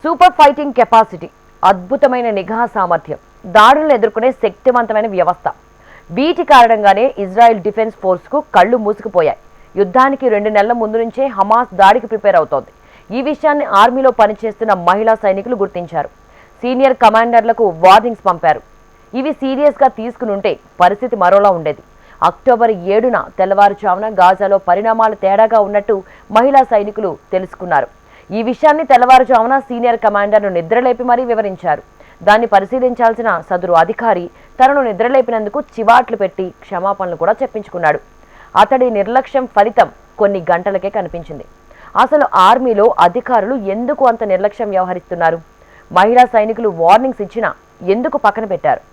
Super fighting capacity, అద్భుతమైన నిఘా సామర్థ్యం, దాడులను ఎదుర్కొనే శక్తివంతమైన వ్యవస్థ. వీటి కారణంగానే ఇజ్రాయెల్ డిఫెన్స్ ఫోర్స్కు కళ్ళు మూసుకుపోయాయి. యుద్ధానికి 2 నెలల ముందు నుంచే హమాస్ దాడికి ప్రిపేర్ అవుతోంది. ఈ విషయాన్ని ఆర్మీలో పనిచేస్తున్న మహిళా సైనికులు గుర్తించారు. సీనియర్ కమాండర్లకు వార్నింగ్స్ పంపారు. ఇవి సీరియస్గా తీసుకునుంటే పరిస్థితి మరోలా ఉండేది. అక్టోబర్ 7న తెల్లవారుజామున గాజాలో పరిణామాలు తేడాగా ఉన్నట్టు మహిళా సైనికులు తెలుసుకున్నారు. ఈ విషయాన్ని తెల్లవారుజామున సీనియర్ కమాండర్ను నిద్రలేపి మరీ వివరించారు. దాన్ని పరిశీలించాల్సిన సదరు అధికారి తనను నిద్రలేపినందుకు చివాట్లు పెట్టి క్షమాపణలు కూడా చెప్పించుకున్నాడు. అతడి నిర్లక్ష్యం ఫలితం కొన్ని గంటలకే కనిపించింది. అసలు ఆర్మీలో అధికారులు ఎందుకు అంత నిర్లక్ష్యం వ్యవహరిస్తున్నారు? మహిళా సైనికులు వార్నింగ్స్ ఇచ్చినా ఎందుకు పక్కన పెట్టారు?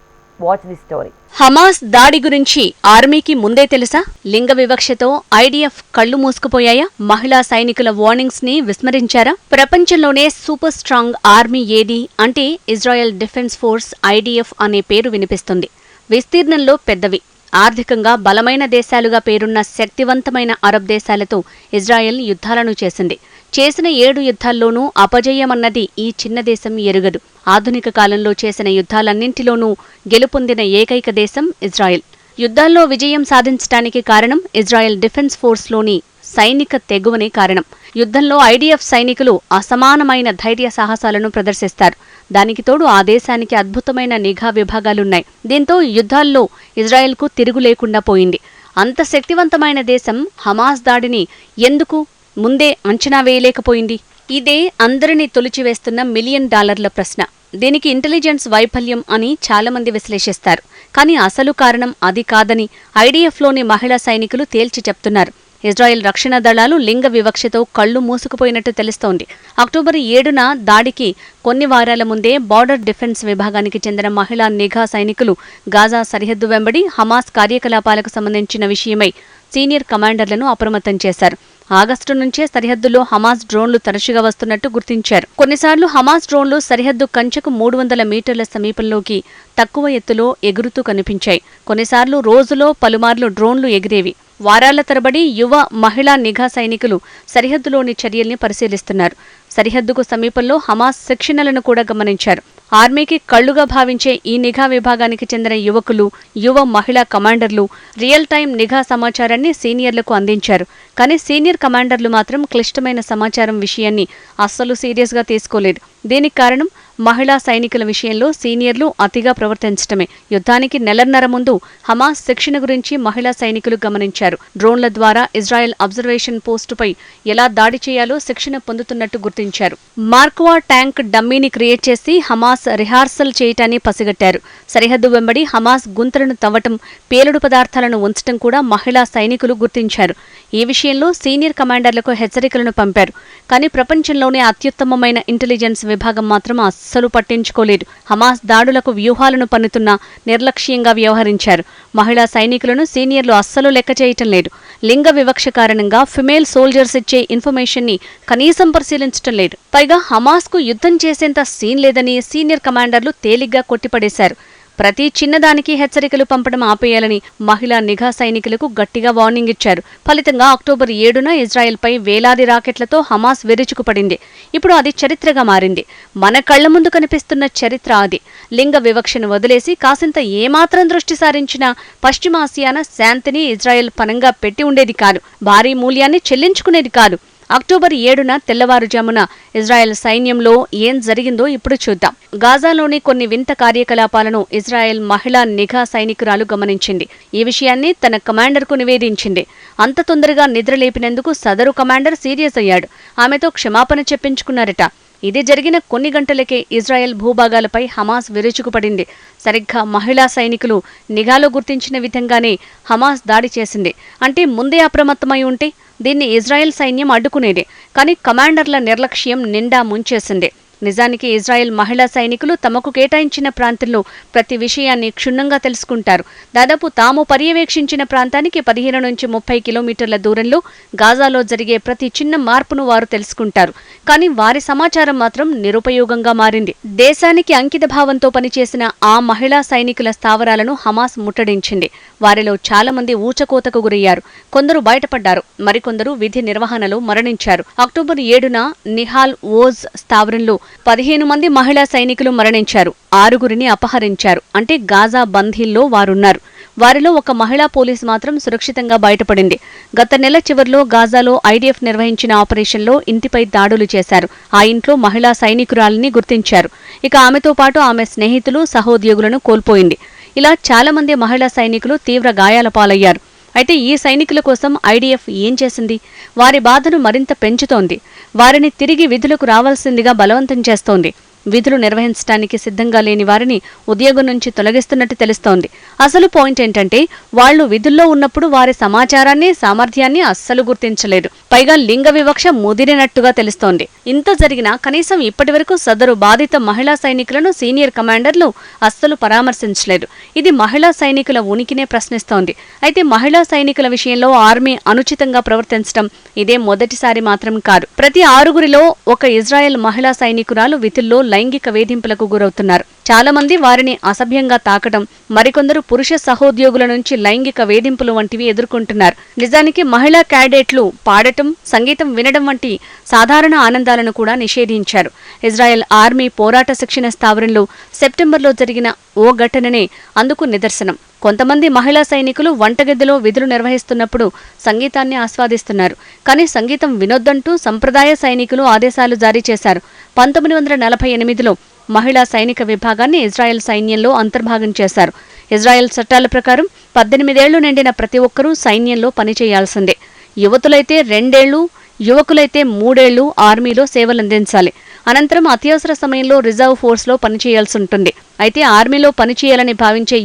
Watch the story. హమాస్ దాడి గురించి ఆర్మీకి ముందే తెలుసా? లింగ వివక్షతో ఐడీఎఫ్ కళ్లు మూసుకుపోయాయా? మహిళా సైనికుల వార్నింగ్స్ ని విస్మరించారా? ప్రపంచంలోనే సూపర్ స్ట్రాంగ్ ఆర్మీ ఏది అంటే ఇజ్రాయెల్ డిఫెన్స్ ఫోర్స్ ఐడీఎఫ్ అనే పేరు వినిపిస్తుంది. విస్తీర్ణంలో పెద్దవి, ఆర్థికంగా బలమైన దేశాలుగా పేరున్న శక్తివంతమైన అరబ్ దేశాలతో ఇజ్రాయెల్ యుద్ధాలను చేసింది. చేసిన 7 యుద్ధాల్లోనూ అపజయమన్నది ఈ చిన్న దేశం ఎరుగదు. ఆధునిక కాలంలో చేసిన యుద్ధాలన్నింటిలోనూ గెలుపొందిన ఏకైక దేశం ఇజ్రాయెల్. యుద్ధాల్లో విజయం సాధించడానికి కారణం ఇజ్రాయెల్ డిఫెన్స్ ఫోర్స్లోని సైనిక తెగువనే కారణం. యుద్ధంలో ఐడీఎఫ్ సైనికులు అసమానమైన ధైర్య సాహసాలను ప్రదర్శిస్తారు. దానికి తోడు ఆ దేశానికి అద్భుతమైన నిఘా విభాగాలున్నాయి. దీంతో యుద్ధాల్లో ఇజ్రాయెల్కు తిరుగు లేకుండా పోయింది. అంత శక్తివంతమైన దేశం హమాస్ దాడిని ఎందుకు ముందే అంచనా వేయలేకపోయింది? ఇదే అందరినీ తొలిచివేస్తున్న $1 మిలియన్ ప్రశ్న. దీనికి ఇంటెలిజెన్స్ వైఫల్యం అని చాలామంది విశ్లేషిస్తారు. కానీ అసలు కారణం అది కాదని ఐడీఎఫ్లోని మహిళా సైనికులు తేల్చి చెప్తున్నారు. ఇజ్రాయెల్ రక్షణ దళాలు లింగ వివక్షతో కళ్లు మూసుకుపోయినట్టు తెలుస్తోంది. అక్టోబర్ 7న దాడికి కొన్ని వారాల ముందే బార్డర్ డిఫెన్స్ విభాగానికి చెందిన మహిళా నిఘా సైనికులు గాజా సరిహద్దు వెంబడి హమాస్ కార్యకలాపాలకు సంబంధించిన విషయమై సీనియర్ కమాండర్లను అప్రమత్తం చేశారు. ఆగస్టు నుంచే సరిహద్దులో హమాస్ డ్రోన్లు తరచుగా వస్తున్నట్టు గుర్తించారు. కొన్నిసార్లు హమాస్ డ్రోన్లు సరిహద్దు కంచెకు 300 మీటర్ల సమీపంలోకి తక్కువ ఎత్తులో ఎగురుతూ కనిపించాయి. కొన్నిసార్లు రోజులో పలుమార్లు డ్రోన్లు ఎగిరేవి. వారాల తరబడి యువ మహిళా నిఘా సైనికులు సరిహద్దులోని చర్యల్ని పరిశీలిస్తున్నారు. సరిహద్దుకు సమీపంలో హమాస్ శిక్షణలను కూడా గమనించారు. ఆర్మీకి కళ్లుగా భావించే ఈ నిఘా విభాగానికి చెందిన యువకులు, యువ మహిళా కమాండర్లు రియల్ టైం నిఘా సమాచారాన్ని సీనియర్లకు అందించారు. కానీ సీనియర్ కమాండర్లు మాత్రం క్లిష్టమైన సమాచారం విషయాన్ని అస్సలు సీరియస్గా తీసుకోలేదు. దీనికి కారణం మహిళా సైనికుల విషయంలో సీనియర్లు అతిగా ప్రవర్తించటమే. యుద్ధానికి నెలన్నర ముందు హమాస్ శిక్షణ గురించి మహిళా సైనికులు గమనించారు. డ్రోన్ల ద్వారా ఇజ్రాయెల్ అబ్జర్వేషన్ పోస్టుపై ఎలా దాడి చేయాలో శిక్షణ పొందుతున్నట్టు గుర్తించారు. మార్క్వా ట్యాంక్ డమ్మీని క్రియేట్ చేసి హమాస్ రిహార్సల్ చేయటాన్ని పసిగట్టారు. సరిహద్దు వెంబడి హమాస్ గుంతలను తవ్వటం, పేలుడు పదార్థాలను ఉంచటం కూడా మహిళా సైనికులు గుర్తించారు. ఈ విషయంలో సీనియర్ కమాండర్లకు హెచ్చరికలను పంపారు. కానీ ప్రపంచంలోనే అత్యుత్తమమైన ఇంటెలిజెన్స్ విభాగం మాత్రం అస్సలు పట్టించుకోలేదు. హమాస్ దాడులకు వ్యూహాలను పన్నుతున్నా నిర్లక్ష్యంగా వ్యవహరించారు. మహిళా సైనికులను సీనియర్లు అస్సలు లెక్క చేయటం లేదు. లింగ వివక్ష కారణంగా ఫిమేల్ సోల్జర్స్ ఇచ్చే ఇన్ఫర్మేషన్ ని కనీసం పరిశీలించటం లేదు. పైగా హమాస్కు యుద్ధం చేసేంత సీన్ లేదని సీనియర్ కమాండర్లు తేలిగ్గా కొట్టిపడేశారు. ప్రతి చిన్నదానికి హెచ్చరికలు పంపడం ఆపేయాలని మహిళా నిఘా సైనికులకు గట్టిగా వార్నింగ్ ఇచ్చారు. ఫలితంగా అక్టోబర్ 7న ఇజ్రాయెల్పై వేలాది రాకెట్లతో హమాస్ విరుచుకుపడింది. ఇప్పుడు అది చరిత్రగా మారింది. మన కళ్ల ముందు కనిపిస్తున్న చరిత్ర అది. లింగ వివక్షను వదిలేసి కాసింత ఏమాత్రం దృష్టి సారించినా పశ్చిమాసియాన శాంతిని ఇజ్రాయెల్ పనంగా పెట్టి ఉండేది కాదు. భారీ మూల్యాన్ని చెల్లించుకునేది కాదు. అక్టోబర్ 7న తెల్లవారుజామున ఇజ్రాయెల్ సైన్యంలో ఏం జరిగిందో ఇప్పుడు చూద్దాం. గాజాలోని కొన్ని వింత కార్యకలాపాలను ఇజ్రాయెల్ మహిళా నిఘా సైనికురాలు గమనించింది. ఈ విషయాన్ని తన కమాండర్కు నివేదించింది. అంత తొందరగా నిద్రలేపినందుకు సదరు కమాండర్ సీరియస్ అయ్యాడు. ఆమెతో క్షమాపణ చెప్పించుకున్నారట. ఇది జరిగిన కొన్ని గంటలకే ఇజ్రాయెల్ భూభాగాలపై హమాస్ విరుచుకుపడింది. సరిగ్గా మహిళా సైనికులు నిఘాలో గుర్తించిన విధంగానే హమాస్ దాడి చేసింది. అంటే ముందే అప్రమత్తమై ఉంటే దీన్ని ఇజ్రాయెల్ సైన్యం అడ్డుకునేదే. కానీ కమాండర్ల నిర్లక్ష్యం నిండా ముంచేసింది. నిజానికి ఇజ్రాయెల్ మహిళా సైనికులు తమకు కేటాయించిన ప్రాంతంలో ప్రతి విషయాన్ని క్షుణ్ణంగా తెలుసుకుంటారు. దాదాపు తాము పర్యవేక్షించిన ప్రాంతానికి 15 నుంచి 30 కిలోమీటర్ల దూరంలో గాజాలో జరిగే ప్రతి చిన్న మార్పును వారు తెలుసుకుంటారు. కానీ వారి సమాచారం మాత్రం నిరుపయోగంగా మారింది. దేశానికి అంకిత భావంతో పనిచేసిన ఆ మహిళా సైనికుల స్థావరాలను హమాస్ ముట్టడించింది. వారిలో చాలా మంది ఊచకోతకు గురయ్యారు. కొందరు బయటపడ్డారు, మరికొందరు విధి నిర్వహణలో మరణించారు. అక్టోబర్ 7న నిహాల్ ఓజ్ స్థావరంలో 15 మంది మహిళా సైనికులు మరణించారు. 6గురిని అపహరించారు. అంటే గాజా బందీల్లో వారున్నారు. వారిలో ఒక మహిళా పోలీసు మాత్రం సురక్షితంగా బయటపడింది. గత నెల చివర్లో గాజాలో ఐడీఎఫ్ నిర్వహించిన ఆపరేషన్లో ఇంటిపై దాడులు చేశారు. ఆ ఇంట్లో మహిళా సైనికురాలిని గుర్తించారు. ఇక ఆమెతో పాటు ఆమె స్నేహితులు, సహోద్యోగులను కోల్పోయింది. ఇలా చాలా మంది మహిళా సైనికులు తీవ్ర గాయాల పాలయ్యారు. అయితే ఈ సైనికుల కోసం ఐడీఎఫ్ ఏం చేసింది? వారి బాధను మరింత పెంచుతోంది. వారిని తిరిగి విధులకు రావాల్సిందిగా బలవంతం చేస్తోంది. విధులు నిర్వహించడానికి సిద్ధంగా లేని వారిని ఉద్యోగం నుంచి తొలగిస్తున్నట్టు తెలుస్తోంది. అసలు పాయింట్ ఏంటంటే వాళ్లు విధుల్లో ఉన్నప్పుడు వారి సమాచారాన్ని, సామర్థ్యాన్ని అస్సలు గుర్తించలేదు. పైగా లింగ వివక్ష ముదిరినట్టుగా తెలుస్తోంది. ఇంత జరిగినా కనీసం ఇప్పటివరకు సదరు బాధిత మహిళా సైనికులను సీనియర్ కమాండర్లు అస్సలు పరామర్శించలేదు. ఇది మహిళా సైనికుల ఉనికినే ప్రశ్నిస్తోంది. అయితే మహిళా సైనికుల విషయంలో ఆర్మీ అనుచితంగా ప్రవర్తించడం ఇదే మొదటిసారి మాత్రం కాదు. ప్రతి 6గురిలో ఒక ఇజ్రాయెల్ మహిళా సైనికురాలు విధుల్లో లైంగిక వేధింపులకు గురవుతున్నారు. చాలా మంది వారిని అసభ్యంగా తాకడం, మరికొందరు పురుష సహోద్యోగుల నుంచి లైంగిక వేధింపులు వంటివి ఎదుర్కొంటున్నారు. నిజానికి మహిళా క్యాడెట్లు పాడటం, సంగీతం వినడం వంటి సాధారణ ఆనందాలను కూడా నిషేధించారు. ఇజ్రాయెల్ ఆర్మీ పోరాట శిక్షణ స్థావరంలో సెప్టెంబర్లో జరిగిన ఓ ఘటననే అందుకు నిదర్శనం. కొంతమంది మహిళా సైనికులు వంటగదిలో విధులు నిర్వహిస్తున్నప్పుడు సంగీతాన్ని ఆస్వాదిస్తున్నారు. కానీ సంగీతం వినొద్దంటూ సంప్రదాయ సైనికులు ఆదేశాలు జారీ చేశారు. 1948లో మహిళా సైనిక విభాగాన్ని ఇజ్రాయెల్ సైన్యంలో అంతర్భాగం చేశారు. ఇజ్రాయెల్ చట్టాల ప్రకారం 18 ఏళ్లు నిండిన ప్రతి ఒక్కరూ సైన్యంలో పనిచేయాల్సిందే. యువతులైతే 2 ఏళ్లు, యువకులైతే 3 ఏళ్లు ఆర్మీలో సేవలందించాలి. అనంతరం అత్యవసర సమయంలో రిజర్వ్ ఫోర్స్లో పనిచేయాల్సి ఉంటుంది. అయితే ఆర్మీలో పనిచేయాలని భావించే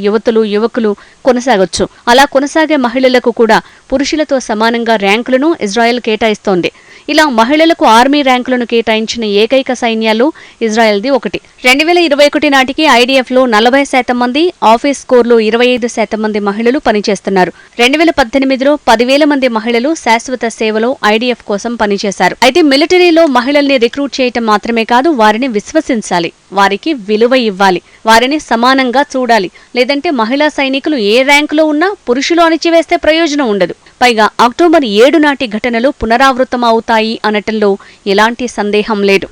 యువకులు కొనసాగొచ్చు. అలా కొనసాగే మహిళలకు కూడా పురుషులతో సమానంగా ర్యాంకులను ఇజ్రాయెల్ కేటాయిస్తోంది. ఇలా మహిళలకు ఆర్మీ ర్యాంకులను కేటాయించిన ఏకైక సైన్యాలు ఇజ్రాయెల్ది ఒకటి. 2021 నాటికి ఐడీఎఫ్లో 40% మంది, ఆఫీస్ కోర్లో 25% మంది మహిళలు పనిచేస్తున్నారు. 2018లో 10,000 మంది మహిళలు శాశ్వత సేవలో ఐడీఎఫ్ కోసం పనిచేశారు. అయితే మిలిటరీలో మహిళల్ని రిక్రూట్ చేయటం మాత్రమే కాదు, వారిని విశ్వసించాలి, వారికి విలువ ఇవ్వాలి, వారిని సమానంగా చూడాలి. లేదంటే మహిళా సైనికులు ఏ ర్యాంకులో ఉన్నా పురుషులు అణిచివేస్తే ప్రయోజనం ఉండదు. పైగా అక్టోబర్ 7 నాటి ఘటనలు పునరావృతమవుతాయి అనటంలో ఎలాంటి సందేహం లేదు.